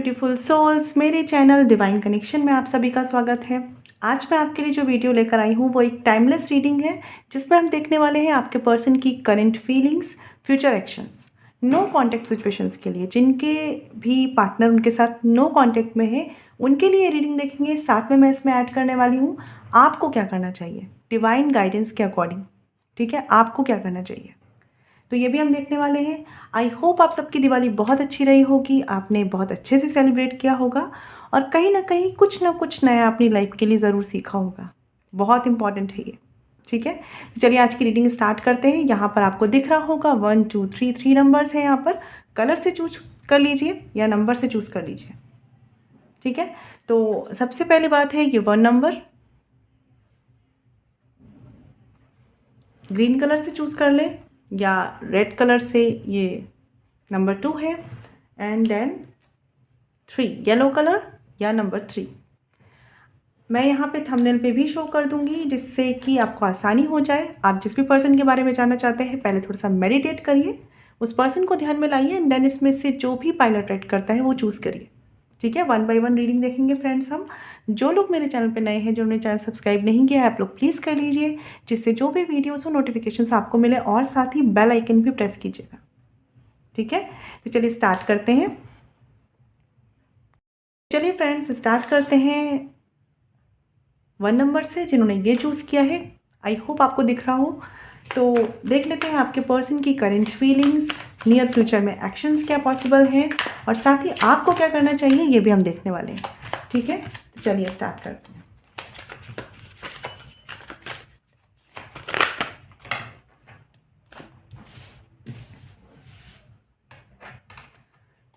Beautiful souls, मेरे channel divine connection में आप सभी का स्वागत है। आज मैं आपके लिए जो वीडियो लेकर आई हूँ वो एक टाइमलेस रीडिंग है, जिसमें हम देखने वाले हैं आपके पर्सन की current feelings, future actions, no contact situations के लिए। जिनके भी पार्टनर उनके साथ नो कॉन्टैक्ट में है उनके लिए रीडिंग देखेंगे। साथ में मैं इसमें ऐड करने वाली हूँ आपको क्या करना चाहिए डिवाइन गाइडेंस के अकॉर्डिंग। ठीक है, आपको क्या करना चाहिए तो ये भी हम देखने वाले हैं। आई होप आप सबकी दिवाली बहुत अच्छी रही होगी, आपने बहुत अच्छे से सेलिब्रेट किया होगा और कहीं ना कुछ नया अपनी लाइफ के लिए ज़रूर सीखा होगा। बहुत इंपॉर्टेंट है ये। ठीक है, तो चलिए आज की रीडिंग स्टार्ट करते हैं। यहाँ पर आपको दिख रहा होगा 1 2 3 3 नंबर्स हैं। यहाँ पर कलर से चूज कर लीजिए या नंबर से चूज़ कर लीजिए। ठीक है, तो सबसे पहली बात है ये 1 नंबर, ग्रीन कलर से चूज़ कर लें या रेड कलर से ये नंबर 2 है, एंड देन 3 येलो कलर या नंबर 3। मैं यहाँ पे थंबनेल पे भी शो कर दूंगी जिससे कि आपको आसानी हो जाए। आप जिस भी पर्सन के बारे में जानना चाहते हैं पहले थोड़ा सा मेडिटेट करिए, उस पर्सन को ध्यान में लाइए एंड देन इसमें से जो भी पाइल अट्रैक्ट करता है वो चूज़ करिए। ठीक है, 1 बाय 1 रीडिंग देखेंगे फ्रेंड्स हम। जो लोग मेरे चैनल पे नए हैं, जो मेरे चैनल सब्सक्राइब नहीं किया है, आप लोग प्लीज़ कर लीजिए, जिससे जो भी वीडियोस हो नोटिफिकेशंस आपको मिले, और साथ ही बेल आइकन भी प्रेस कीजिएगा। ठीक है, तो चलिए स्टार्ट करते हैं। चलिए फ्रेंड्स स्टार्ट करते हैं 1 नंबर से, जिन्होंने ये चूज़ किया है। आई होप आपको दिख रहा हो। तो देख लेते हैं आपके पर्सन की करंट फीलिंग्स, नियर फ्यूचर में एक्शंस क्या पॉसिबल हैं और साथ ही आपको क्या करना चाहिए ये भी हम देखने वाले हैं। ठीक है, तो चलिए स्टार्ट करते हैं।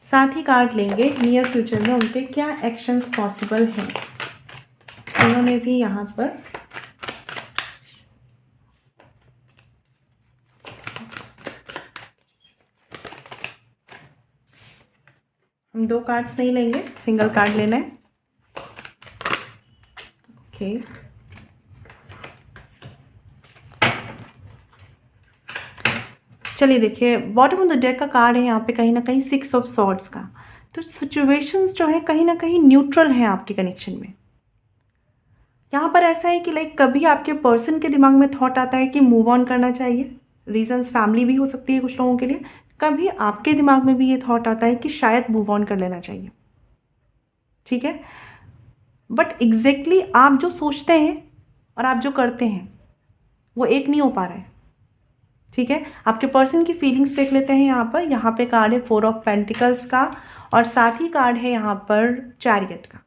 साथ ही कार्ड लेंगे नियर फ्यूचर में उनके क्या एक्शंस पॉसिबल हैं। उन्होंने भी यहाँ पर हम 2 कार्ड्स नहीं लेंगे, सिंगल कार्ड लेना है। ओके, चलिए देखिए बॉटम ऑफ द डेक का कार्ड है यहाँ पे कहीं ना कहीं 6 ऑफ सॉर्ड्स का। तो सिचुएशंस जो है कहीं ना कहीं न्यूट्रल हैं आपके कनेक्शन में। यहाँ पर ऐसा है कि लाइक कभी आपके पर्सन के दिमाग में थॉट आता है कि मूव ऑन करना चाहिए, रीजंस फैमिली भी हो सकती है कुछ लोगों के लिए। कभी आपके दिमाग में भी ये थॉट आता है कि शायद मूव ऑन कर लेना चाहिए। ठीक है, बट एग्जैक्टली आप जो सोचते हैं और आप जो करते हैं वो एक नहीं हो पा रहा है। ठीक है, आपके पर्सन की फीलिंग्स देख लेते हैं। यहाँ पे कार्ड है 4 ऑफ पेंटिकल्स का और साथ ही कार्ड है यहाँ पर चैरियट का।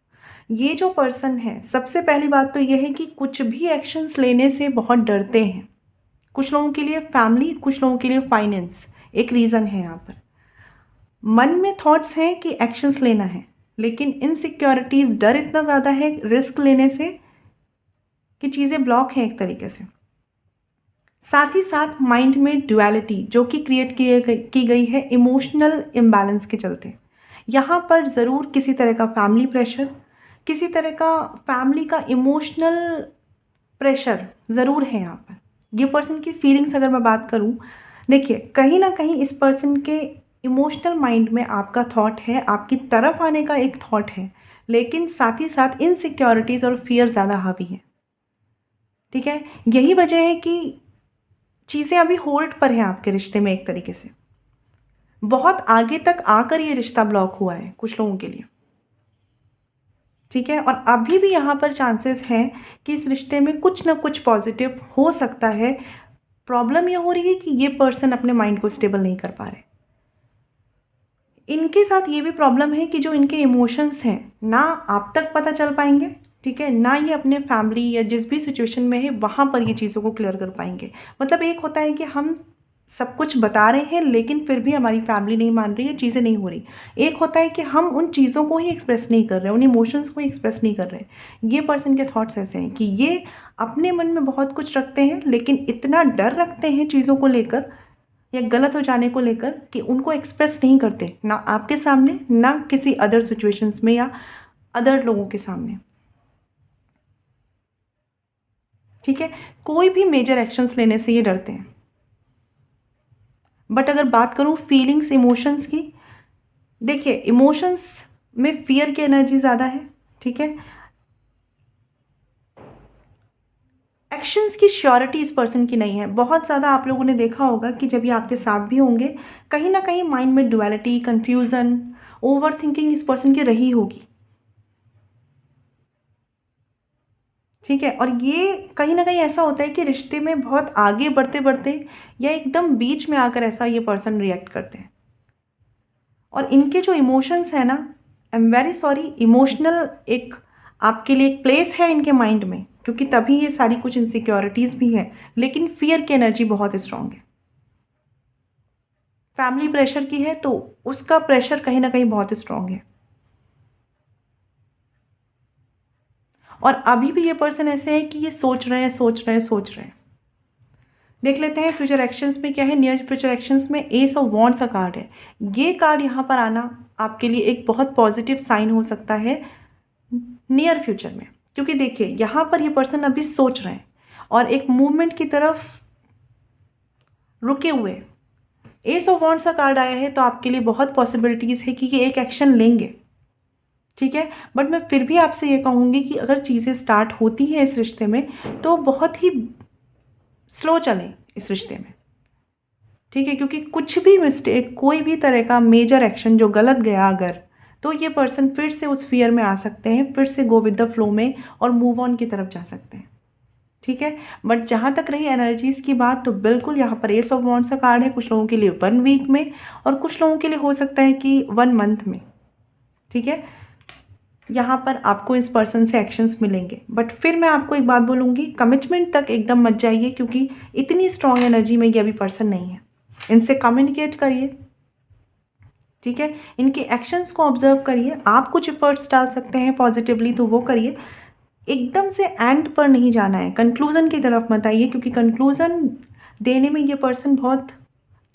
ये जो पर्सन है, सबसे पहली बात तो ये है कि कुछ भी एक्शंस लेने से बहुत डरते हैं। कुछ लोगों के लिए फैमिली, कुछ लोगों के लिए फाइनेंस एक रीज़न है। यहाँ पर मन में थॉट्स हैं कि एक्शंस लेना है, लेकिन इनसिक्योरिटीज़, डर इतना ज़्यादा है रिस्क लेने से कि चीज़ें ब्लॉक हैं एक तरीके से। साथ ही साथ माइंड में ड्युअलिटी जो कि क्रिएट की गई है इमोशनल इम्बैलेंस के चलते। यहाँ पर ज़रूर किसी तरह का फैमिली प्रेशर, किसी तरह का फैमिली का इमोशनल प्रेशर ज़रूर है यहाँ पर। ये पर्सन की फीलिंग्स अगर मैं बात करूँ, देखिए कहीं ना कहीं इस पर्सन के इमोशनल माइंड में आपका थॉट है, आपकी तरफ आने का एक थॉट है, लेकिन साथ ही साथ इनसिक्योरिटीज़ और फियर ज़्यादा हावी है। ठीक है, यही वजह है कि चीज़ें अभी होल्ड पर हैं आपके रिश्ते में। एक तरीके से बहुत आगे तक आकर ये रिश्ता ब्लॉक हुआ है कुछ लोगों के लिए। ठीक है, और अभी भी यहाँ पर चांसेस हैं कि इस रिश्ते में कुछ ना कुछ पॉजिटिव हो सकता है। प्रॉब्लम ये हो रही है कि ये पर्सन अपने माइंड को स्टेबल नहीं कर पा रहे। इनके साथ ये भी प्रॉब्लम है कि जो इनके इमोशंस हैं ना आप तक पता चल पाएंगे, ठीक है, ना ये अपने फैमिली या जिस भी सिचुएशन में है वहाँ पर ये चीज़ों को क्लियर कर पाएंगे। मतलब एक होता है कि हम सब कुछ बता रहे हैं लेकिन फिर भी हमारी फैमिली नहीं मान रही है, चीज़ें नहीं हो रही। एक होता है कि हम उन चीज़ों को ही एक्सप्रेस नहीं कर रहे, उन इमोशंस को ही एक्सप्रेस नहीं कर रहे। ये पर्सन के थॉट्स ऐसे हैं कि ये अपने मन में बहुत कुछ रखते हैं लेकिन इतना डर रखते हैं चीज़ों को लेकर या गलत हो जाने को लेकर कि उनको एक्सप्रेस नहीं करते, ना आपके सामने ना किसी अदर सिचुएशंस में या अदर लोगों के सामने। ठीक है, कोई भी मेजर एक्शंस लेने से ये डरते हैं। बट अगर बात करूं फीलिंग्स, इमोशंस की, देखिए इमोशंस में फियर की एनर्जी ज़्यादा है, ठीक है। एक्शंस की श्योरिटी इस पर्सन की नहीं है। बहुत ज़्यादा आप लोगों ने देखा होगा कि जब ये आपके साथ भी होंगे, कहीं ना कहीं माइंड में डुअलिटी, कंफ्यूजन, ओवर थिंकिंग इस पर्सन की रही होगी, ठीक है। और ये कहीं ना कहीं ऐसा होता है कि रिश्ते में बहुत आगे बढ़ते बढ़ते या एकदम बीच में आकर ऐसा ये पर्सन रिएक्ट करते हैं। और इनके जो इमोशंस है ना, I am very sorry, emotional एक आपके लिए एक प्लेस है इनके माइंड में, क्योंकि तभी ये सारी कुछ इनसिक्योरिटीज़ भी हैं, लेकिन फियर की एनर्जी बहुत स्ट्रांग है। फैमिली प्रेशर की है तो उसका प्रेशर कहीं ना कहीं बहुत स्ट्रांग है। और अभी भी ये पर्सन ऐसे है कि ये सोच रहे हैं, सोच रहे हैं, सोच रहे हैं। देख लेते हैं फ्यूचर एक्शंस में क्या है। नियर फ्यूचर एक्शंस में एस ऑफ वॉन्ड्स का कार्ड है। ये कार्ड यहाँ पर आना आपके लिए एक बहुत पॉजिटिव साइन हो सकता है नियर फ्यूचर में, क्योंकि देखिए यहाँ पर ये पर्सन अभी सोच रहे हैं और एक मूवमेंट की तरफ रुके हुए। एस ऑफ वॉन्ड्स का कार्ड आया है तो आपके लिए बहुत पॉसिबिलिटीज़ है कि ये एक एक्शन लेंगे, ठीक है। बट मैं फिर भी आपसे ये कहूँगी कि अगर चीज़ें स्टार्ट होती हैं इस रिश्ते में तो बहुत ही स्लो चलें इस रिश्ते में, ठीक है। क्योंकि कुछ भी मिस्टेक, कोई भी तरह का मेजर एक्शन जो गलत गया अगर, तो ये पर्सन फिर से उस फियर में आ सकते हैं, फिर से गो विद द फ्लो में और मूव ऑन की तरफ जा सकते हैं, ठीक है। बट जहाँ तक रही एनर्जीज़ की बात, तो बिल्कुल यहाँ पर एस ऑफ वॉन्ड्स का कार्ड है। कुछ लोगों के लिए 1 वीक में और कुछ लोगों के लिए हो सकता है कि 1 मंथ में, ठीक है। यहाँ पर आपको इस पर्सन से एक्शंस मिलेंगे। बट फिर मैं आपको एक बात बोलूँगी, कमिटमेंट तक एकदम मत जाइए, क्योंकि इतनी स्ट्रॉन्ग एनर्जी में ये अभी पर्सन नहीं है। इनसे कम्युनिकेट करिए, ठीक है। इनके एक्शंस को ऑब्जर्व करिए। आप कुछ एफर्ट्स डाल सकते हैं पॉजिटिवली तो वो करिए। एकदम से एंड पर नहीं जाना है, कंक्लूज़न की तरफ मत आइए, क्योंकि कंक्लूज़न देने में ये पर्सन बहुत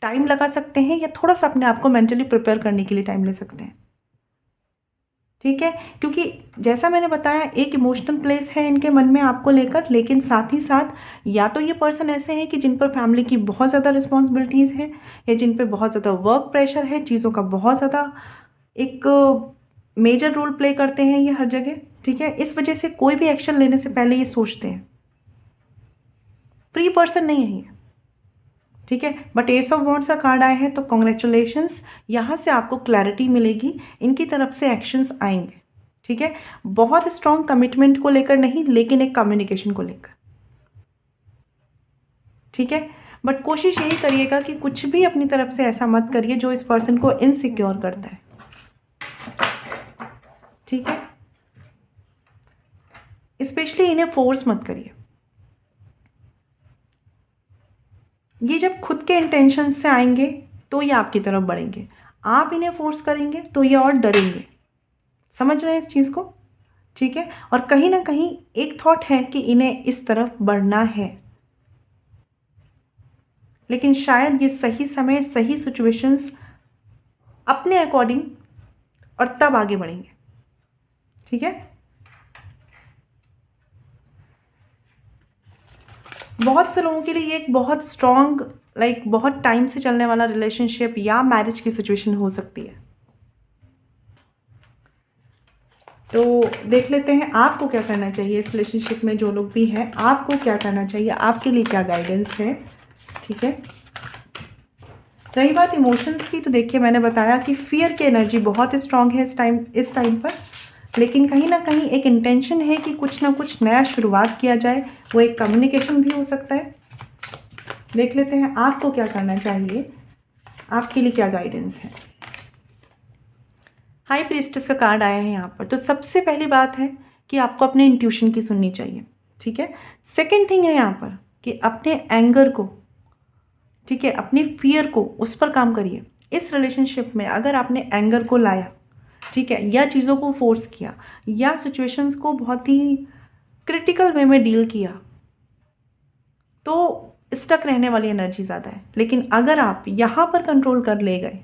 टाइम लगा सकते हैं या थोड़ा सा अपने आप को मेंटली प्रिपेयर करने के लिए टाइम ले सकते हैं, ठीक है। क्योंकि जैसा मैंने बताया, एक इमोशनल प्लेस है इनके मन में आपको लेकर, लेकिन साथ ही साथ या तो ये पर्सन ऐसे हैं कि जिन पर फैमिली की बहुत ज़्यादा रिस्पॉन्सिबिलिटीज़ हैं, या जिन पर बहुत ज़्यादा वर्क प्रेशर है, चीज़ों का बहुत ज़्यादा एक मेजर रोल प्ले करते हैं ये हर जगह, ठीक है। इस वजह से कोई भी एक्शन लेने से पहले ये सोचते हैं। फ्री पर्सन नहीं है ये, ठीक है। बट एस ऑफ वॉन्ड्स का कार्ड आया है तो कॉन्ग्रेचुलेशंस, यहाँ से आपको क्लैरिटी मिलेगी, इनकी तरफ से एक्शंस आएंगे, ठीक है। बहुत स्ट्रॉन्ग कमिटमेंट को लेकर नहीं, लेकिन एक कम्युनिकेशन को लेकर, ठीक है। बट कोशिश यही करिएगा कि कुछ भी अपनी तरफ से ऐसा मत करिए जो इस पर्सन को इनसिक्योर करता है, ठीक है। स्पेशली इन्हें फोर्स मत करिए। ये जब खुद के इंटेंशन से आएंगे तो ये आपकी तरफ बढ़ेंगे। आप इन्हें फोर्स करेंगे तो ये और डरेंगे। समझ रहे हैं इस चीज़ को, ठीक है। और कहीं ना कहीं एक थॉट है कि इन्हें इस तरफ बढ़ना है, लेकिन शायद ये सही समय, सही सिचुएशंस अपने अकॉर्डिंग और तब आगे बढ़ेंगे, ठीक है। बहुत से लोगों के लिए ये एक बहुत स्ट्रॉन्ग बहुत टाइम से चलने वाला रिलेशनशिप या मैरिज की सिचुएशन हो सकती है। तो देख लेते हैं आपको क्या करना चाहिए इस रिलेशनशिप में। जो लोग भी हैं, आपको क्या करना चाहिए, आपके लिए क्या गाइडेंस है, ठीक है। रही बात इमोशंस की, तो देखिए मैंने बताया कि फियर की एनर्जी बहुत स्ट्रांग है इस टाइम पर, लेकिन कहीं ना कहीं एक इंटेंशन है कि कुछ ना कुछ नया शुरुआत किया जाए। वो एक कम्युनिकेशन भी हो सकता है। देख लेते हैं आपको क्या करना चाहिए, आपके लिए क्या गाइडेंस है। हाई प्रीस्टेस का कार्ड आया है यहाँ पर। तो सबसे पहली बात है कि आपको अपने इंट्यूशन की सुननी चाहिए, ठीक है। सेकंड थिंग है यहाँ पर कि अपने एंगर को, ठीक है, अपनी फियर को, उस पर काम करिए। इस रिलेशनशिप में अगर आपने एंगर को लाया, ठीक है, या चीज़ों को फोर्स किया या सिचुएशंस को बहुत ही क्रिटिकल वे में डील किया, तो स्टक रहने वाली एनर्जी ज़्यादा है। लेकिन अगर आप यहाँ पर कंट्रोल कर ले गए,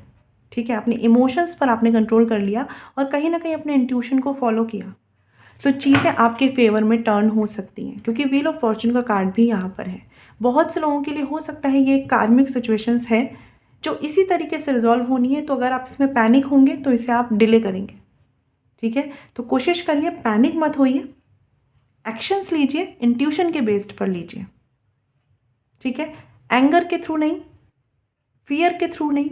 ठीक है, अपने इमोशंस पर आपने कंट्रोल कर लिया और कहीं ना कहीं अपने इंट्यूशन को फॉलो किया, तो चीज़ें आपके फेवर में टर्न हो सकती हैं। क्योंकि व्हील ऑफ फॉर्चून का कार्ड भी यहाँ पर है। बहुत से लोगों के लिए हो सकता है ये कार्मिक सिचुएशंस है जो इसी तरीके से रिजॉल्व होनी है। तो अगर आप इसमें पैनिक होंगे तो इसे आप डिले करेंगे, ठीक है, तो कोशिश करिए, पैनिक मत होइए, एक्शंस लीजिए, इंट्यूशन के बेस्ड पर लीजिए। ठीक है, एंगर के थ्रू नहीं, फियर के थ्रू नहीं,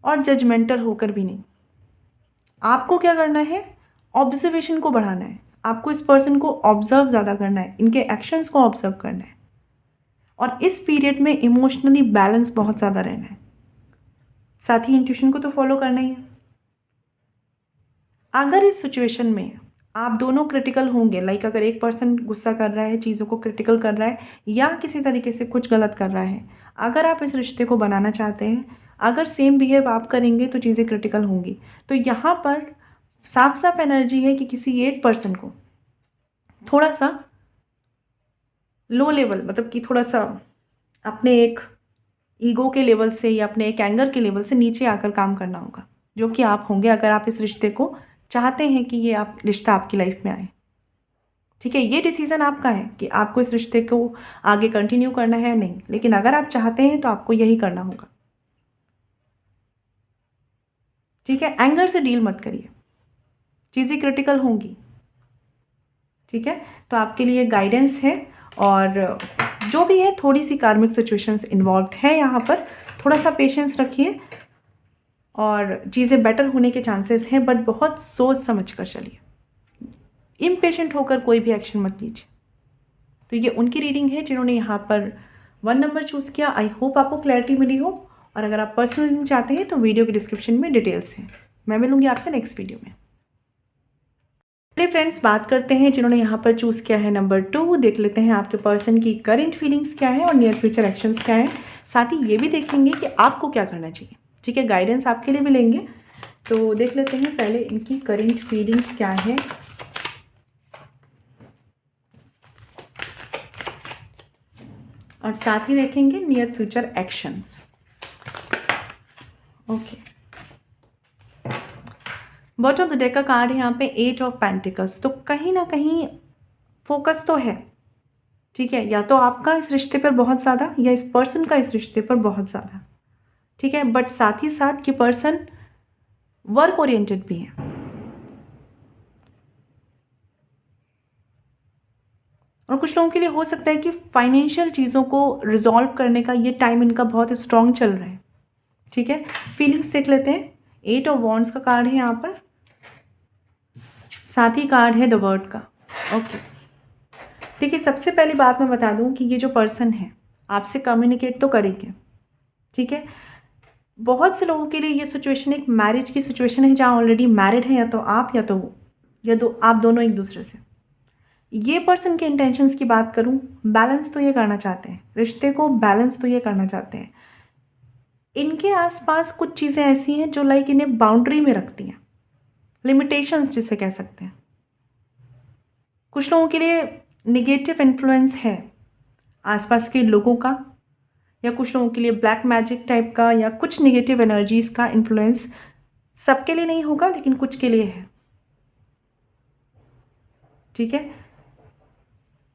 और जजमेंटल होकर भी नहीं। आपको क्या करना है, ऑब्जर्वेशन को बढ़ाना है। आपको इस पर्सन को ऑब्जर्व ज़्यादा करना है, इनके एक्शंस को ऑब्जर्व करना है, और इस पीरियड में इमोशनली बैलेंस बहुत ज़्यादा रहना है। साथ ही इंट्यूशन को तो फॉलो करना ही है। अगर इस सिचुएशन में आप दोनों क्रिटिकल होंगे, लाइक अगर एक पर्सन गुस्सा कर रहा है, चीज़ों को क्रिटिकल कर रहा है, या किसी तरीके से कुछ गलत कर रहा है, अगर आप इस रिश्ते को बनाना चाहते हैं, अगर सेम बिहेव आप करेंगे तो चीज़ें क्रिटिकल होंगी। तो यहाँ पर साफ साफ एनर्जी है कि किसी एक पर्सन को थोड़ा सा लो लेवल, मतलब कि थोड़ा सा अपने एक ईगो के लेवल से या अपने एक एंगर के लेवल से नीचे आकर काम करना होगा, जो कि आप होंगे अगर आप इस रिश्ते को चाहते हैं कि ये आप रिश्ता आपकी लाइफ में आए। ठीक है, ये डिसीजन आपका है कि आपको इस रिश्ते को आगे कंटिन्यू करना है या नहीं, लेकिन अगर आप चाहते हैं तो आपको यही करना होगा। ठीक है, एंगर से डील मत करिए, चीज़ें क्रिटिकल होंगी। ठीक है, तो आपके लिए गाइडेंस है, और जो भी है थोड़ी सी कार्मिक सिचुएशंस इन्वॉल्व है यहाँ पर, थोड़ा सा पेशेंस रखिए और चीज़ें बेटर होने के चांसेस हैं, बट बहुत सोच समझ कर चलिए, इम्पेशेंट होकर कोई भी एक्शन मत लीजिए। तो ये उनकी रीडिंग है जिन्होंने यहाँ पर 1 नंबर चूज़ किया। आई होप आपको क्लैरिटी मिली हो, और अगर आप पर्सनल रीडिंग चाहते हैं तो वीडियो के डिस्क्रिप्शन में डिटेल्स हैं। मैं मिलूंगी आपसे नेक्स्ट वीडियो में। चलिए फ्रेंड्स, बात करते हैं जिन्होंने यहाँ पर चूज़ किया है नंबर 2। देख लेते हैं आपके पर्सन की करंट फीलिंग्स क्या है और नियर फ्यूचर एक्शंस क्या है। साथ ही ये भी देखेंगे कि आपको क्या करना चाहिए। ठीक है, गाइडेंस आपके लिए भी लेंगे। तो देख लेते हैं पहले इनकी करंट फीलिंग्स क्या है, और साथ ही देखेंगे near future actions. Okay, bottom of the deck का कार्ड है यहाँ पे 8 ऑफ पेंटिकल्स। तो कहीं ना कहीं फोकस तो है, ठीक है, या तो आपका इस रिश्ते पर बहुत ज़्यादा या इस पर्सन का इस रिश्ते पर बहुत ज़्यादा। ठीक है, बट साथ ही साथ ये पर्सन वर्क ओरिएंटेड भी है। और कुछ लोगों के लिए हो सकता है कि फाइनेंशियल चीज़ों को रिजॉल्व करने का ये टाइम इनका बहुत स्ट्रॉन्ग चल रहा है। ठीक है, फीलिंग्स देख लेते हैं। 8 ऑफ वॉन्ड्स का कार्ड है यहाँ पर, साथ ही कार्ड है द वर्ड का। ओके, देखिए सबसे पहली बात मैं बता दूं कि ये जो पर्सन है आपसे कम्युनिकेट तो करेंगे। ठीक है, बहुत से लोगों के लिए ये सिचुएशन एक मैरिज की सिचुएशन है, जहाँ ऑलरेडी मैरिड है या तो आप या तो वो, या आप दोनों एक दूसरे से। ये पर्सन के इंटेंशंस की बात करूं, बैलेंस तो ये करना चाहते हैं, रिश्ते को बैलेंस तो ये करना चाहते हैं। इनके आसपास कुछ चीज़ें ऐसी हैं जो लाइक इन्हें बाउंड्री में रखती हैं, लिमिटेशंस जिसे कह सकते हैं। कुछ लोगों के लिए निगेटिव इन्फ्लुएंस है आसपास के लोगों का, या कुछ लोगों के लिए ब्लैक मैजिक टाइप का या कुछ निगेटिव एनर्जीज का इन्फ्लुएंस। सबके लिए नहीं होगा लेकिन कुछ के लिए है। ठीक है,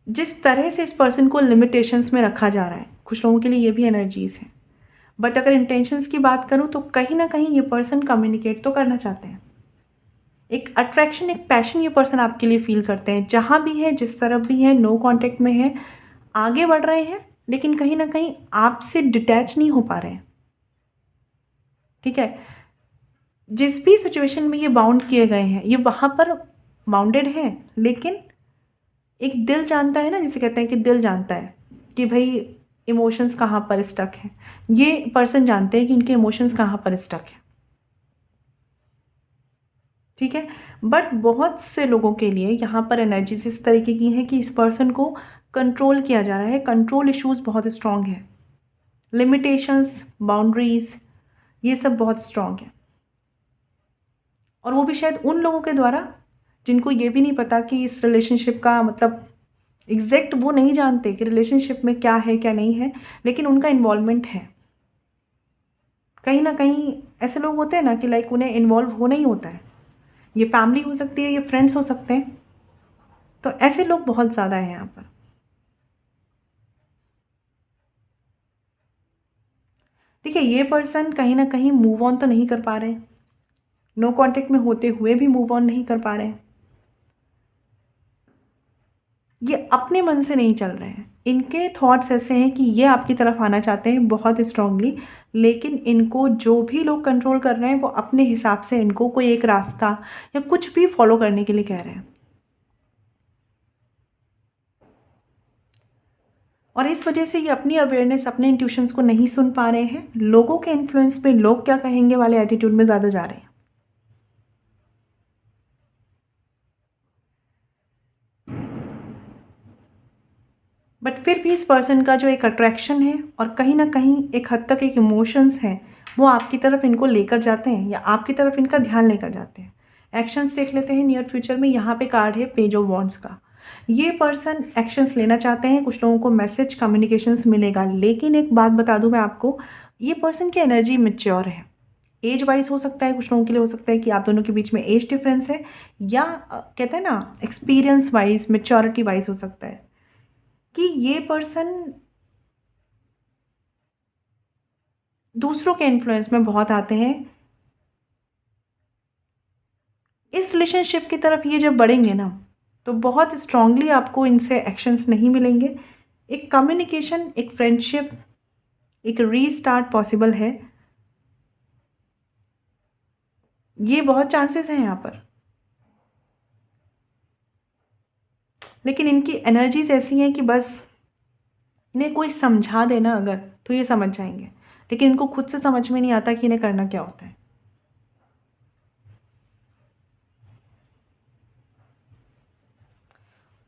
जिस तरह से इस पर्सन को लिमिटेशंस में रखा जा रहा है, कुछ लोगों के लिए ये भी एनर्जीज हैं। बट अगर इंटेंशंस की बात करूँ तो कहीं ना कहीं ये पर्सन कम्युनिकेट तो करना चाहते हैं। एक अट्रैक्शन, एक पैशन ये पर्सन आपके लिए फील करते हैं, जहाँ भी है, जिस तरफ भी है, नो कांटेक्ट में है, आगे बढ़ रहे हैं, लेकिन कहीं ना कहीं आपसे डिटैच नहीं हो पा रहे हैं। ठीक है, जिस भी सिचुएशन में ये बाउंड किए गए हैं, ये वहाँ पर बाउंडेड है, लेकिन एक दिल जानता है ना, जिसे कहते हैं कि दिल जानता है कि भाई इमोशंस कहाँ पर स्टक है। ये पर्सन जानते हैं कि इनके इमोशंस कहाँ पर स्टक है। ठीक है, बट बहुत से लोगों के लिए यहाँ पर एनर्जीज इस तरीके की हैं कि इस पर्सन को कंट्रोल किया जा रहा है, कंट्रोल इश्यूज बहुत स्ट्रांग है, लिमिटेशंस, बाउंड्रीज, ये सब बहुत स्ट्रांग है। और वो भी शायद उन लोगों के द्वारा जिनको ये भी नहीं पता कि इस रिलेशनशिप का मतलब एग्जैक्ट, वो नहीं जानते कि रिलेशनशिप में क्या है क्या नहीं है, लेकिन उनका इन्वॉल्वमेंट है। कहीं ना कहीं ऐसे लोग होते हैं ना कि लाइक उन्हें इन्वॉल्व होना ही होता है। ये फैमिली हो सकती है, ये फ्रेंड्स हो सकते हैं। तो ऐसे लोग बहुत ज़्यादा हैं यहाँ पर। देखिए, ये पर्सन कहीं ना कहीं मूव ऑन तो नहीं कर पा रहे हैं, नो कांटेक्ट में होते हुए भी मूव ऑन नहीं कर पा रहे हैं। ये अपने मन से नहीं चल रहे हैं। इनके थॉट्स ऐसे हैं कि ये आपकी तरफ आना चाहते हैं बहुत स्ट्रांगली, लेकिन इनको जो भी लोग कंट्रोल कर रहे हैं वो अपने हिसाब से इनको कोई एक रास्ता या कुछ भी फॉलो करने के लिए कह रहे हैं। और इस वजह से ये अपनी अवेयरनेस, अपने इंट्यूशंस को नहीं सुन पा रहे हैं। लोगों के इन्फ्लुएंस पे, लोग क्या कहेंगे वाले एटीट्यूड में ज़्यादा जा रहे हैं। बट फिर भी इस पर्सन का जो एक अट्रैक्शन है और कहीं ना कहीं एक हद तक एक इमोशंस हैं, वो आपकी तरफ इनको लेकर जाते हैं या आपकी तरफ इनका ध्यान लेकर जाते हैं। एक्शंस देख लेते हैं नियर फ्यूचर में। यहाँ पे कार्ड है पेज ऑफ वॉन्ड्स का। ये पर्सन एक्शंस लेना चाहते हैं, कुछ लोगों को मैसेज कम्युनिकेशंस मिलेगा, लेकिन एक बात बता दूं मैं आपको, ये पर्सन की एनर्जी मैच्योर है। एज वाइज हो सकता है, कुछ लोगों के लिए हो सकता है कि आप दोनों के बीच में एज डिफरेंस है, या कहते हैं ना एक्सपीरियंस वाइज, मैच्योरिटी वाइज हो सकता है कि ये पर्सन दूसरों के इन्फ्लुएंस में बहुत आते हैं। इस रिलेशनशिप की तरफ ये जब बढ़ेंगे ना, तो बहुत स्ट्रांगली आपको इनसे एक्शंस नहीं मिलेंगे। एक कम्युनिकेशन, एक फ्रेंडशिप, एक रीस्टार्ट पॉसिबल है, ये बहुत चांसेस हैं यहाँ पर। लेकिन इनकी एनर्जीज ऐसी हैं कि बस इन्हें कोई समझा देना अगर, तो ये समझ जाएंगे, लेकिन इनको खुद से समझ में नहीं आता कि इन्हें करना क्या होता है।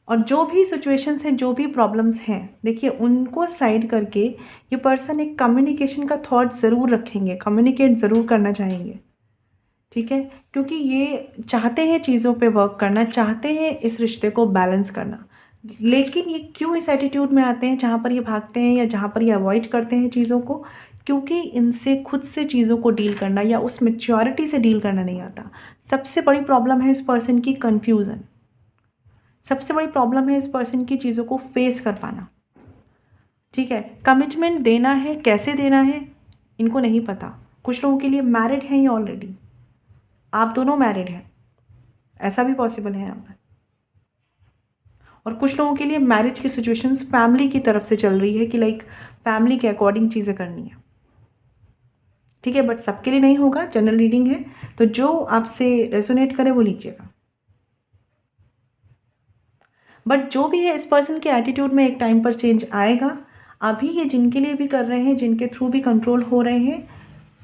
और जो भी सिचुएशंस हैं, जो भी प्रॉब्लम्स हैं, देखिए उनको साइड करके ये पर्सन एक कम्युनिकेशन का थॉट ज़रूर रखेंगे, कम्युनिकेट ज़रूर करना चाहेंगे, ठीक है, क्योंकि ये चाहते हैं चीज़ों पे वर्क करना, चाहते हैं इस रिश्ते को बैलेंस करना। लेकिन ये क्यों इस एटीट्यूड में आते हैं जहाँ पर ये भागते हैं या जहाँ पर ये अवॉइड करते हैं चीज़ों को? क्योंकि इनसे खुद से चीज़ों को डील करना या उस मैच्योरिटी से डील करना नहीं आता। सबसे बड़ी प्रॉब्लम है इस पर्सन की कन्फ्यूज़न। सबसे बड़ी प्रॉब्लम है इस पर्सन की चीज़ों को फेस कर पाना, ठीक है। कमिटमेंट देना है, कैसे देना है इनको नहीं पता। कुछ लोगों के लिए मैरिड हैं ये ऑलरेडी, आप दोनों मैरिड हैं, ऐसा भी पॉसिबल है यहाँ पर। और कुछ लोगों के लिए मैरिज की सिचुएशंस फैमिली की तरफ से चल रही है कि लाइक फैमिली के अकॉर्डिंग चीज़ें करनी है, ठीक है। बट सबके लिए नहीं होगा, जनरल रीडिंग है, तो जो आपसे रेजोनेट करे वो लीजिएगा। बट जो भी है, इस पर्सन के एटीट्यूड में एक टाइम पर चेंज आएगा। अभी ये जिनके लिए भी कर रहे हैं, जिनके थ्रू भी कंट्रोल हो रहे हैं,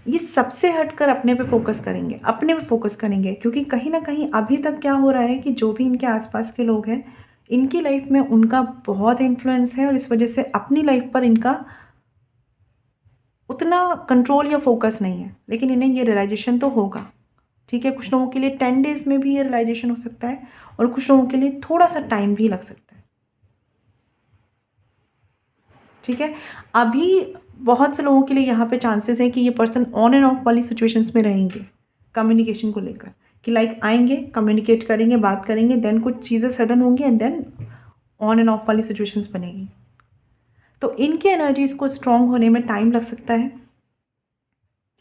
ये सबसे हटकर अपने पे फोकस करेंगे, अपने पे फोकस करेंगे। क्योंकि कहीं ना कहीं अभी तक क्या हो रहा है कि जो भी इनके आसपास के लोग हैं, इनकी लाइफ में उनका बहुत इन्फ्लुएंस है और इस वजह से अपनी लाइफ पर इनका उतना कंट्रोल या फोकस नहीं है। लेकिन इन्हें ये रियलाइजेशन तो होगा, ठीक है। कुछ लोगों के लिए 10 डेज़ में भी ये रियलाइजेशन हो सकता है और कुछ लोगों के लिए थोड़ा सा टाइम भी लग सकता है, ठीक है। अभी बहुत से लोगों के लिए यहाँ पे चांसेस है कि ये पर्सन ऑन एंड ऑफ वाली सिचुएशंस में रहेंगे कम्युनिकेशन को लेकर, कि लाइक आएंगे, कम्युनिकेट करेंगे, बात करेंगे, देन कुछ चीज़ें सडन होंगी and then on and off वाली सिचुएशंस बनेगी। तो इनकी एनर्जीज को स्ट्रॉन्ग होने में टाइम लग सकता है,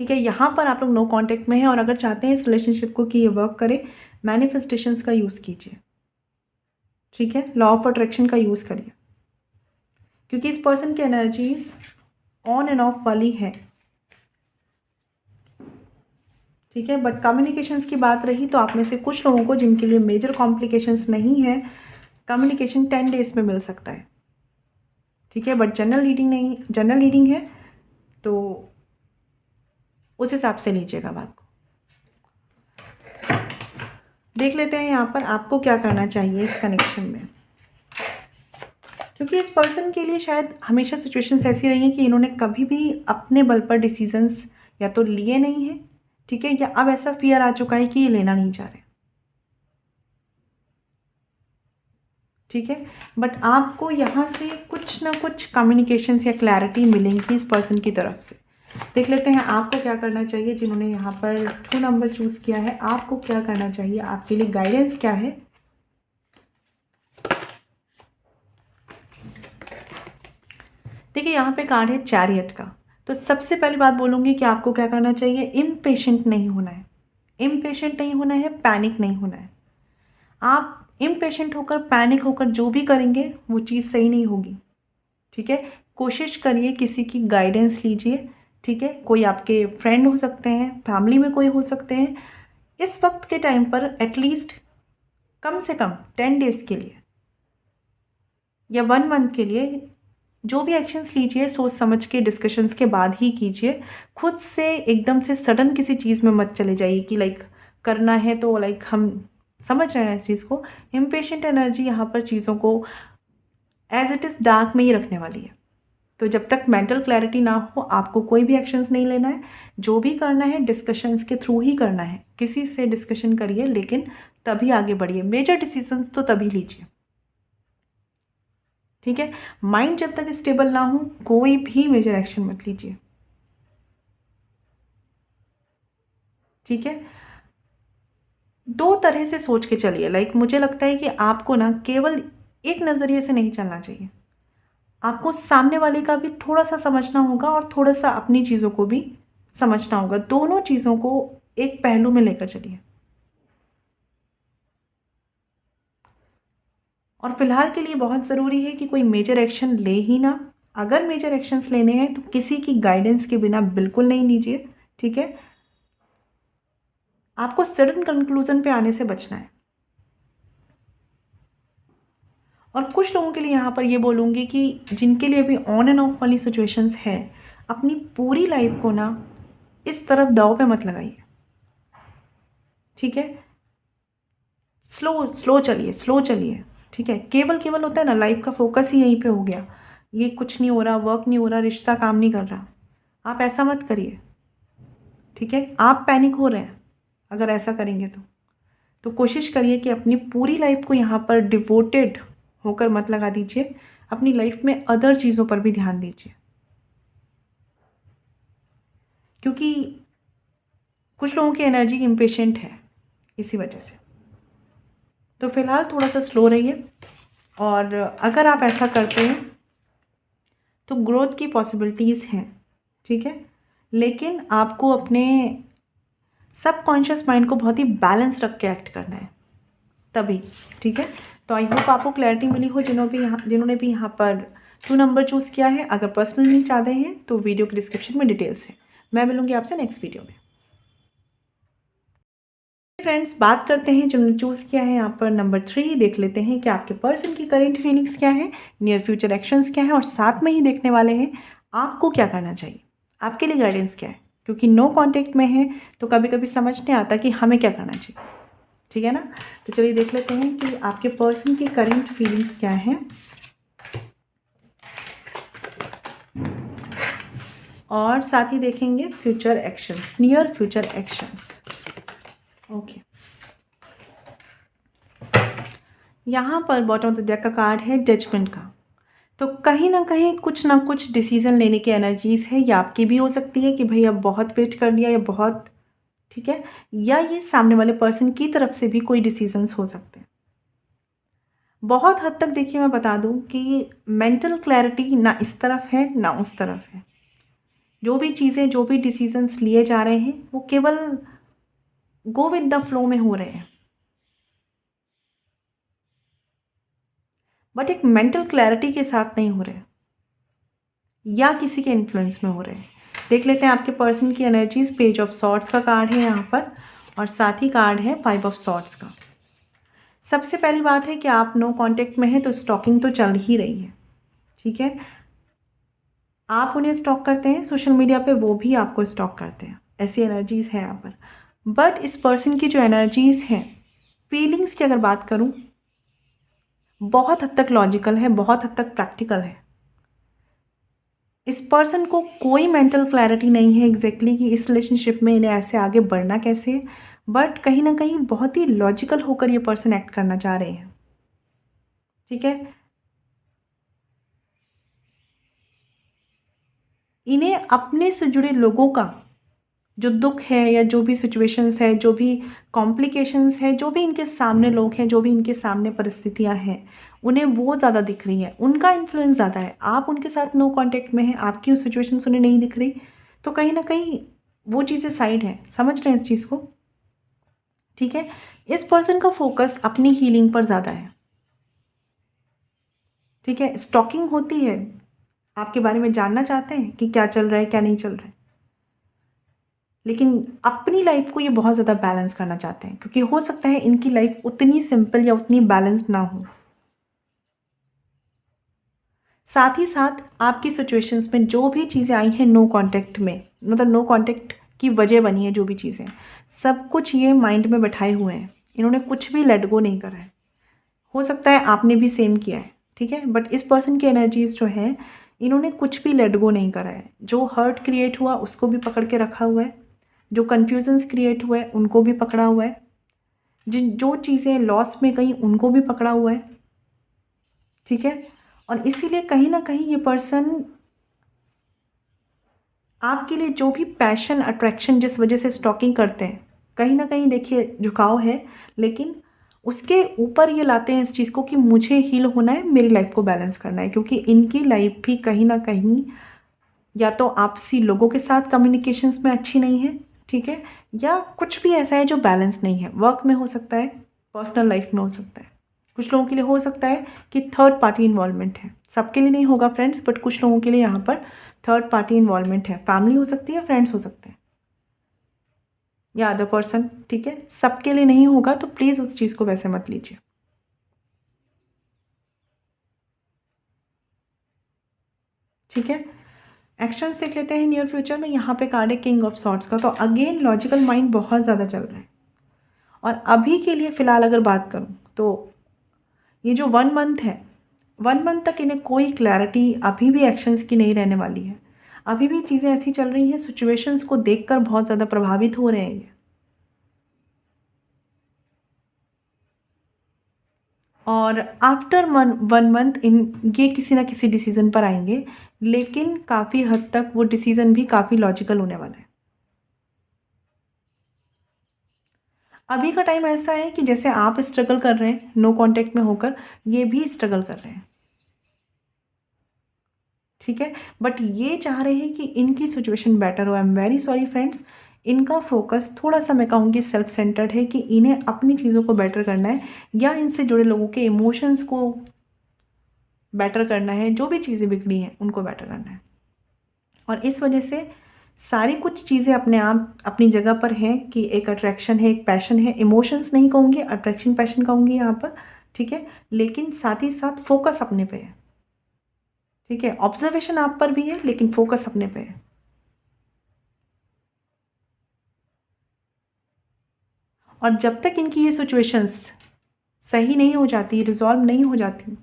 ठीक है। यहाँ पर आप लोग नो कांटेक्ट में हैं और अगर चाहते हैं इस रिलेशनशिप को कि ये वर्क करे, मैनिफेस्टेशंस का यूज़ कीजिए, ठीक है। लॉ ऑफ अट्रैक्शन का यूज़ करिए, क्योंकि इस पर्सन की एनर्जीज ऑन एंड ऑफ वाली है, ठीक है। बट कम्युनिकेशंस की बात रही तो आप में से कुछ लोगों को जिनके लिए मेजर कॉम्प्लिकेशंस नहीं है, कम्युनिकेशन 10 डेज में मिल सकता है, ठीक है। बट जनरल रीडिंग नहीं, जनरल रीडिंग है तो उस हिसाब से लीजिएगा बात को। देख लेते हैं यहाँ पर आपको क्या करना चाहिए इस कनेक्शन में, क्योंकि इस पर्सन के लिए शायद हमेशा सिचुएशंस ऐसी रही हैं कि इन्होंने कभी भी अपने बल पर डिसीजंस या तो लिए नहीं हैं, ठीक है, या अब ऐसा फियर आ चुका है कि ये लेना नहीं चाह रहे, ठीक है। बट आपको यहाँ से कुछ ना कुछ कम्युनिकेशंस या क्लैरिटी मिलेंगी इस पर्सन की तरफ से। देख लेते हैं आपको क्या करना चाहिए। जिन्होंने यहाँ पर 2 नंबर चूज़ किया है, आपको क्या करना चाहिए, आपके लिए गाइडेंस क्या है। देखिए यहाँ पे कार्ड है चैरियट का। तो सबसे पहली बात बोलूँगी कि आपको क्या करना चाहिए, इम्पेशेंट नहीं होना है, इम्पेशेंट नहीं होना है, पैनिक नहीं होना है। आप इम्पेशेंट होकर पैनिक होकर जो भी करेंगे वो चीज़ सही नहीं होगी। ठीक है, कोशिश करिए किसी की गाइडेंस लीजिए। ठीक है, कोई आपके फ्रेंड हो सकते हैं, फैमिली में कोई हो सकते हैं। इस वक्त के टाइम पर एटलीस्ट कम से कम 10 डेज़ के लिए या 1 मंथ के लिए जो भी एक्शंस लीजिए सोच समझ के डिस्कशंस के बाद ही कीजिए। खुद से एकदम से सडन किसी चीज़ में मत चले जाइए कि लाइक करना है तो लाइक हम समझ रहे हैं इस चीज़ को। इम्पेशेंट एनर्जी यहाँ पर चीज़ों को एज इट इज़ डार्क में ही रखने वाली है। तो जब तक मेंटल क्लैरिटी ना हो आपको कोई भी एक्शंस नहीं लेना है। जो भी करना है डिस्कशंस के थ्रू ही करना है। किसी से डिस्कशन करिए लेकिन तभी आगे बढ़िए। मेजर डिसीजंस तो तभी लीजिए। ठीक है, माइंड जब तक स्टेबल ना हो कोई भी मेजर एक्शन मत लीजिए। ठीक है, दो तरह से सोच के चलिए। लाइक मुझे लगता है कि आपको ना केवल एक नज़रिए से नहीं चलना चाहिए। आपको सामने वाले का भी थोड़ा सा समझना होगा और थोड़ा सा अपनी चीज़ों को भी समझना होगा। दोनों चीज़ों को एक पहलू में लेकर चलिए। और फिलहाल के लिए बहुत ज़रूरी है कि कोई मेजर एक्शन ले ही ना। अगर मेजर एक्शंस लेने हैं तो किसी की गाइडेंस के बिना बिल्कुल नहीं लीजिए। ठीक है, आपको सडन कंक्लूजन पे आने से बचना है। और कुछ लोगों के लिए यहाँ पर ये बोलूँगी कि जिनके लिए भी ऑन एंड ऑफ वाली सिचुएशंस है, अपनी पूरी लाइफ को ना इस तरफ दाव पे मत लगाइए। ठीक है, स्लो स्लो चलिए, स्लो चलिए। ठीक है, केवल केवल होता है ना लाइफ का फोकस ही यहीं पे हो गया, ये कुछ नहीं हो रहा, वर्क नहीं हो रहा, रिश्ता काम नहीं कर रहा। आप ऐसा मत करिए। ठीक है, आप पैनिक हो रहे हैं अगर ऐसा करेंगे तो कोशिश करिए कि अपनी पूरी लाइफ को यहाँ पर डिवोटेड होकर मत लगा दीजिए। अपनी लाइफ में अदर चीज़ों पर भी ध्यान दीजिए, क्योंकि कुछ लोगों की एनर्जी इम्पेशेंट है इसी वजह से। तो फिलहाल थोड़ा सा स्लो रहिए और अगर आप ऐसा करते हैं तो ग्रोथ की पॉसिबिलिटीज़ हैं। ठीक है, लेकिन आपको अपने सबकॉन्शियस माइंड को बहुत ही बैलेंस रख के एक्ट करना है तभी। ठीक है, तो आई होप आपको क्लैरिटी मिली हो जिन्होंने भी यहाँ पर 2 नंबर चूज़ किया है। अगर पर्सनल लिंक चाहते हैं तो वीडियो के डिस्क्रिप्शन में डिटेल्स है। मैं मिलूँगी आपसे नेक्स्ट वीडियो में। फ्रेंड्स, बात करते हैं जिन्होंने चूज़ किया है यहाँ पर नंबर 3। देख लेते हैं कि आपके पर्सन की करेंट फीलिंग्स क्या है, नियर फ्यूचर एक्शंस क्या है और साथ में ही देखने वाले हैं आपको क्या करना चाहिए, आपके लिए गाइडेंस क्या है। क्योंकि नो कॉन्टेक्ट में है तो कभी कभी समझ नहीं आता कि हमें क्या करना चाहिए। ठीक है ना, तो चलिए देख लेते हैं कि आपके पर्सन की करेंट फीलिंग्स क्या है और साथ ही देखेंगे future actions, near future actions. Okay, यहाँ पर बॉटम ऑफ द डेक का कार्ड है जजमेंट का। तो कहीं ना कुछ डिसीजन लेने की एनर्जीज है। या आपकी भी हो सकती है कि भाई अब बहुत वेट कर लिया या बहुत, ठीक है, या ये सामने वाले पर्सन की तरफ से भी कोई डिसीजंस हो सकते हैं। बहुत हद तक देखिए मैं बता दूं कि मेंटल क्लैरिटी ना इस तरफ है ना उस तरफ है। जो भी चीज़ें, जो भी डिसीजंस लिए जा रहे हैं वो केवल गो विद द फ्लो में हो रहे हैं, बट एक मेंटल क्लैरिटी के साथ नहीं हो रहे या किसी के इन्फ्लुएंस में हो रहे हैं। देख लेते हैं आपके पर्सन की एनर्जीज। पेज ऑफ सॉर्ड्स का कार्ड है यहाँ पर और साथ ही कार्ड है 5 ऑफ सॉर्ड्स का। सबसे पहली बात है कि आप नो कांटेक्ट में हैं तो स्टॉकिंग तो चल ही रही है। ठीक है, आप उन्हें स्टॉक करते हैं सोशल मीडिया पे, वो भी आपको स्टॉक करते हैं, ऐसी एनर्जीज़ हैं यहाँ पर। बट इस पर्सन की जो एनर्जीज़ हैं, फीलिंग्स की अगर बात करूँ, बहुत हद तक लॉजिकल है, बहुत हद तक प्रैक्टिकल है। इस पर्सन को कोई मेंटल क्लैरिटी नहीं है एग्जैक्टली कि इस रिलेशनशिप में इन्हें ऐसे आगे बढ़ना कैसे है, बट कहीं ना कहीं बहुत ही लॉजिकल होकर ये पर्सन एक्ट करना चाह रहे हैं। ठीक है, इन्हें अपने से जुड़े लोगों का जो दुख है या जो भी सिचुएशंस है, जो भी कॉम्प्लिकेशंस है, जो भी इनके सामने लोग हैं, जो भी इनके सामने परिस्थितियां हैं, उन्हें वो ज़्यादा दिख रही हैं, उनका इन्फ्लुएंस ज़्यादा है। आप उनके साथ नो कांटेक्ट में हैं, आपकी वो सिचुएशंस उन्हें नहीं दिख रही, तो कहीं ना कहीं वो चीज़ें साइड है। समझ रहे हैं इस चीज़ को? ठीक है, इस पर्सन का फोकस अपनी हीलिंग पर ज़्यादा है। ठीक है, स्टॉकिंग होती है, आपके बारे में जानना चाहते हैं कि क्या चल रहा है क्या नहीं चल रहा है, लेकिन अपनी लाइफ को ये बहुत ज़्यादा बैलेंस करना चाहते हैं, क्योंकि हो सकता है इनकी लाइफ उतनी सिंपल या उतनी बैलेंस्ड ना हो। साथ ही साथ आपकी सिचुएशंस में जो भी चीज़ें आई हैं नो कांटेक्ट में, मतलब नो कांटेक्ट की वजह बनी है, जो भी चीज़ें, सब कुछ ये माइंड में बैठाए हुए हैं, इन्होंने कुछ भी लेट गो नहीं करा है। हो सकता है आपने भी सेम किया है, ठीक है, बट इस पर्सन की एनर्जीज जो हैं, इन्होंने कुछ भी लेट गो नहीं करा है। जो हर्ट क्रिएट हुआ उसको भी पकड़ के रखा हुआ है, जो कन्फ्यूजन्स क्रिएट हुए उनको भी पकड़ा हुआ है, जिन जो चीज़ें लॉस में गई उनको भी पकड़ा हुआ है। ठीक है, और इसीलिए कहीं ना कहीं ये पर्सन आपके लिए जो भी पैशन अट्रैक्शन जिस वजह से स्टॉकिंग करते हैं, कहीं ना कहीं देखिए झुकाव है, लेकिन उसके ऊपर ये लाते हैं इस चीज़ को कि मुझे हील होना है, मेरी लाइफ को बैलेंस करना है, क्योंकि इनकी लाइफ भी कहीं ना कहीं या तो आपसी लोगों के साथ कम्युनिकेशंस में अच्छी नहीं है, ठीक है, या कुछ भी ऐसा है जो बैलेंस नहीं है। वर्क में हो सकता है, पर्सनल लाइफ में हो सकता है, कुछ लोगों के लिए हो सकता है कि थर्ड पार्टी इन्वॉल्वमेंट है। सबके लिए नहीं होगा फ्रेंड्स, बट कुछ लोगों के लिए यहाँ पर थर्ड पार्टी इन्वॉल्वमेंट है। फैमिली हो सकती है, फ्रेंड्स हो सकते हैं, या अदर पर्सन। ठीक है, सबके लिए नहीं होगा, तो प्लीज़ उस चीज़ को वैसे मत लीजिए। ठीक है, एक्शंस देख लेते हैं नियर फ्यूचर में। यहाँ पे कार्ड है किंग ऑफ सॉर्ड्स का, तो अगेन लॉजिकल माइंड बहुत ज़्यादा चल रहा है। और अभी के लिए फ़िलहाल अगर बात करूँ तो ये जो 1 मंथ है, 1 मंथ तक इन्हें कोई क्लैरिटी अभी भी एक्शंस की नहीं रहने वाली है। अभी भी चीज़ें ऐसी चल रही हैं, सिचुएशंस को देखकर बहुत ज़्यादा प्रभावित हो रहे हैं ये। और आफ्टर 1 मंथ ये किसी ना किसी डिसीज़न पर आएंगे, लेकिन काफ़ी हद तक वो डिसीज़न भी काफ़ी लॉजिकल होने वाला है। अभी का टाइम ऐसा है कि जैसे आप स्ट्रगल कर रहे हैं नो कांटेक्ट में होकर, ये भी स्ट्रगल कर रहे हैं। ठीक है, बट ये चाह रहे हैं कि इनकी सिचुएशन बेटर हो। I am very sorry friends, इनका फोकस थोड़ा सा मैं कहूँगी सेल्फ सेंटर्ड है, कि इन्हें अपनी चीज़ों को बेटर करना है, या इनसे जुड़े लोगों के इमोशंस को बेटर करना है, जो भी चीज़ें बिगड़ी हैं उनको बेटर करना है। और इस वजह से सारी कुछ चीज़ें अपने आप अपनी जगह पर हैं, कि एक अट्रैक्शन है, एक पैशन है, इमोशंस नहीं कहूँगी, अट्रैक्शन पैशन कहूँगी यहाँ पर। ठीक है, लेकिन साथ ही साथ फोकस अपने पे है। ठीक है, ऑब्जर्वेशन आप पर भी है, लेकिन फोकस अपने पे है। और जब तक इनकी ये सिचुएशंस सही नहीं हो जाती, रिजॉल्व नहीं हो जाती,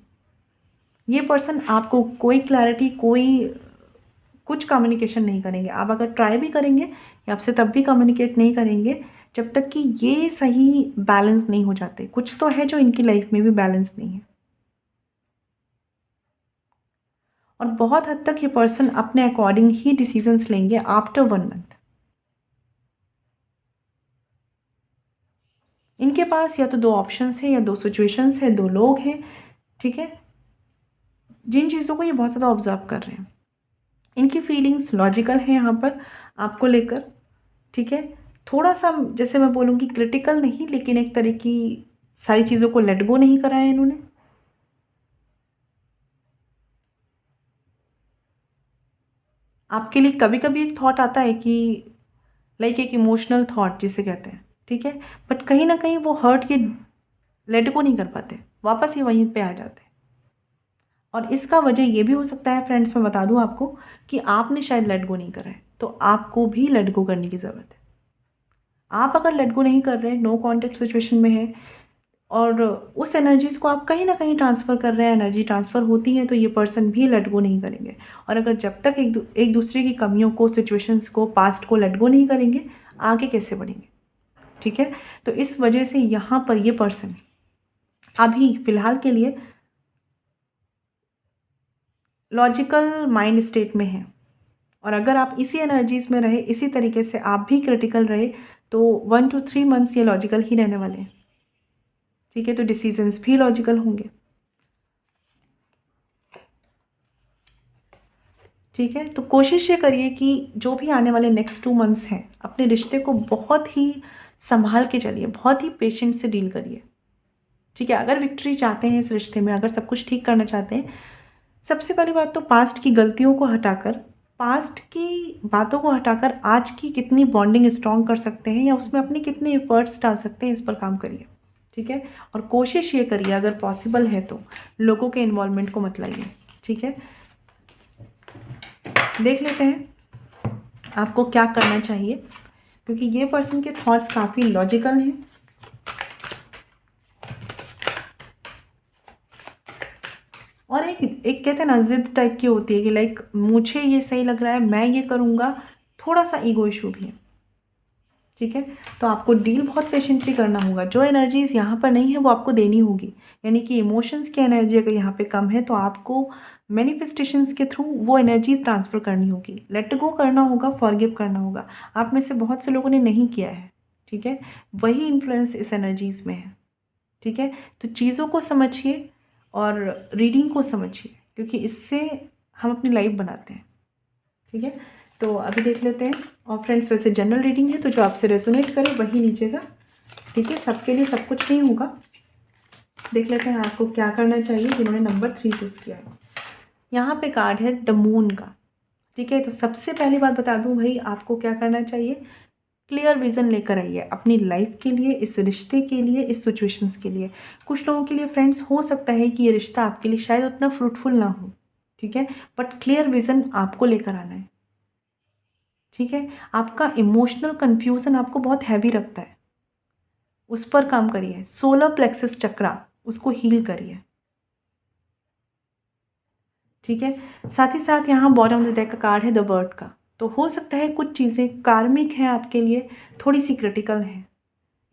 ये पर्सन आपको कोई क्लैरिटी, कोई कुछ कम्युनिकेशन नहीं करेंगे। आप अगर ट्राई भी करेंगे, ये आपसे तब भी कम्युनिकेट नहीं करेंगे जब तक कि ये सही बैलेंस नहीं हो जाते। कुछ तो है जो इनकी लाइफ में भी बैलेंस नहीं है। और बहुत हद तक ये पर्सन अपने अकॉर्डिंग ही डिसीजंस लेंगे आफ्टर 1 मंथ। इनके पास या तो दो ऑप्शंस हैं, या दो सिचुएशंस हैं, दो लोग हैं, ठीक है, जिन चीज़ों को ये बहुत ज़्यादा ऑब्जर्व कर रहे हैं। इनकी फीलिंग्स लॉजिकल हैं यहाँ पर आपको लेकर। ठीक है, थोड़ा सा जैसे मैं बोलूँगी क्रिटिकल नहीं, लेकिन एक तरह की सारी चीज़ों को लेट गो नहीं करा है इन्होंने। आपके लिए कभी कभी एक थॉट आता है कि लाइक एक इमोशनल थॉट जिसे कहते हैं, ठीक है, बट कहीं ना कहीं वो हर्ट के लेट गो नहीं कर पाते, वापस ही वहीं पे आ जाते हैं। और इसका वजह ये भी हो सकता है फ्रेंड्स, मैं बता दूं आपको, कि आपने शायद लेट गो नहीं करा है, तो आपको भी लेट गो करने की ज़रूरत है। आप अगर लेट गो नहीं कर रहे, नो कॉन्टेक्ट सिचुएशन में है, और उस एनर्जीज़ को आप कहीं ना कहीं ट्रांसफ़र कर रहे हैं, एनर्जी ट्रांसफ़र होती है, तो ये पर्सन भी लेट गो नहीं करेंगे। और अगर जब तक एक दूसरे की कमियों को, सिचुएशंस को, पास्ट को लेट गो नहीं करेंगे, आगे कैसे बढ़ेंगे। ठीक है, तो इस वजह से यहाँ पर ये पर्सन अभी फ़िलहाल के लिए लॉजिकल माइंड स्टेट में है। और अगर आप इसी एनर्जीज़ में रहे, इसी तरीके से आप भी क्रिटिकल रहे, तो 1 to 3 मंथ्स ये लॉजिकल ही रहने वाले हैं। ठीक है, तो डिसीजंस भी लॉजिकल होंगे। ठीक है, तो कोशिश ये करिए कि जो भी आने वाले नेक्स्ट 2 मंथ्स हैं, अपने रिश्ते को बहुत ही संभाल के चलिए, बहुत ही पेशेंस से डील करिए, ठीक है। अगर विक्ट्री चाहते हैं इस रिश्ते में, अगर सब कुछ ठीक करना चाहते हैं, सबसे पहली बात तो पास्ट की गलतियों को हटाकर, पास्ट की बातों को हटाकर आज की कितनी बॉन्डिंग स्ट्रॉन्ग कर सकते हैं या उसमें अपनी कितने एफर्ट्स डाल सकते हैं, इस पर काम करिए, ठीक है। और कोशिश ये करिए अगर पॉसिबल है तो लोगों के इन्वॉल्वमेंट को मत लाइए, ठीक है। देख लेते हैं आपको क्या करना चाहिए, क्योंकि ये पर्सन के थॉट्स काफ़ी लॉजिकल हैं। और एक कहते हैं ना, जिद टाइप की होती है कि लाइक मुझे ये सही लग रहा है, मैं ये करूँगा, थोड़ा सा ईगो इशू भी है, ठीक है। तो आपको डील बहुत पेशेंटली करना होगा। जो एनर्जीज यहाँ पर नहीं है वो आपको देनी होगी, यानी कि इमोशंस की एनर्जी अगर यहाँ पे कम है तो आपको मैनिफेस्टेशंस के थ्रू वो एनर्जीज ट्रांसफ़र करनी होगी, लेट गो करना होगा, फॉरगिव करना होगा। आप में से बहुत से लोगों ने नहीं किया है, ठीक है। वही इन्फ्लुएंस इस एनर्जीज़ में है, ठीक है। तो चीज़ों को समझिए और रीडिंग को समझिए, क्योंकि इससे हम अपनी लाइफ बनाते हैं, ठीक है। तो अभी देख लेते हैं। और फ्रेंड्स, वैसे जनरल रीडिंग है तो जो आपसे रेजोनेट करे वही लीजिएगा, ठीक है। सबके लिए सब कुछ नहीं होगा। देख लेते हैं आपको क्या करना चाहिए जिन्होंने नंबर 3 चूज़ किया है। यहाँ पे कार्ड है द मून का, ठीक है। तो सबसे पहली बात बता दूँ भाई, आपको क्या करना चाहिए, क्लियर विज़न लेकर आइए अपनी लाइफ के लिए, इस रिश्ते के लिए, इस सिचुएशंस के लिए। कुछ लोगों के लिए फ्रेंड्स हो सकता है कि ये रिश्ता आपके लिए शायद उतना फ्रूटफुल ना हो, ठीक है, बट क्लियर विज़न आपको लेकर आना है, ठीक है। आपका इमोशनल कन्फ्यूज़न आपको बहुत हैवी रखता है, उस पर काम करिए। सोलर प्लेक्सस चक्रा, उसको हील करिए, ठीक है। साथ ही साथ यहाँ बॉटम ऑफ द डेक का कार्ड है द बर्ड का। तो हो सकता है कुछ चीज़ें कार्मिक हैं आपके लिए, थोड़ी सी क्रिटिकल हैं,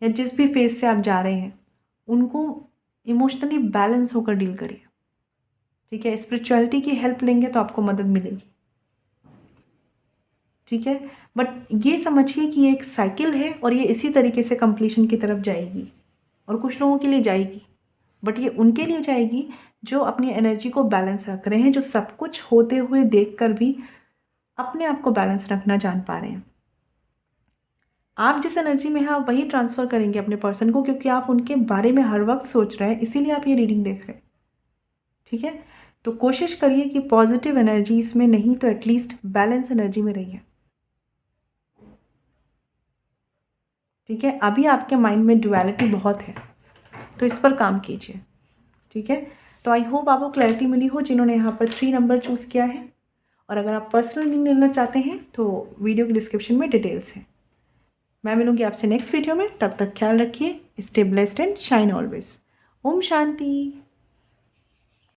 या जिस भी फेज से आप जा रहे हैं उनको इमोशनली बैलेंस होकर डील करिए, ठीक है। स्पिरिचुअलिटी की हेल्प लेंगे तो आपको मदद मिलेगी, ठीक है। बट ये समझिए कि ये एक साइकिल है और ये इसी तरीके से कंप्लीशन की तरफ जाएगी, और कुछ लोगों के लिए जाएगी, बट ये उनके लिए जाएगी जो अपनी एनर्जी को बैलेंस रख रहे हैं, जो सब कुछ होते हुए देखकर भी अपने आप को बैलेंस रखना जान पा रहे हैं। आप जिस एनर्जी में हैं आप वही ट्रांसफ़र करेंगे अपने पर्सन को, क्योंकि आप उनके बारे में हर वक्त सोच रहे हैं, इसीलिए आप ये रीडिंग देख रहे हैं, ठीक है। तो कोशिश करिए कि पॉजिटिव एनर्जीज में नहीं तो एटलीस्ट बैलेंस एनर्जी में रहिए, ठीक है। अभी आपके माइंड में डुअलिटी बहुत है, तो इस पर काम कीजिए, ठीक है। तो आई होप आपको क्लैरिटी मिली हो जिन्होंने यहाँ पर 3 नंबर चूज़ किया है। और अगर आप पर्सनल रीडिंग लेना चाहते हैं तो वीडियो के डिस्क्रिप्शन में डिटेल्स हैं। मैं मिलूंगी आपसे नेक्स्ट वीडियो में, तब तक ख्याल रखिए, stay blessed and shine always. Om Shanti.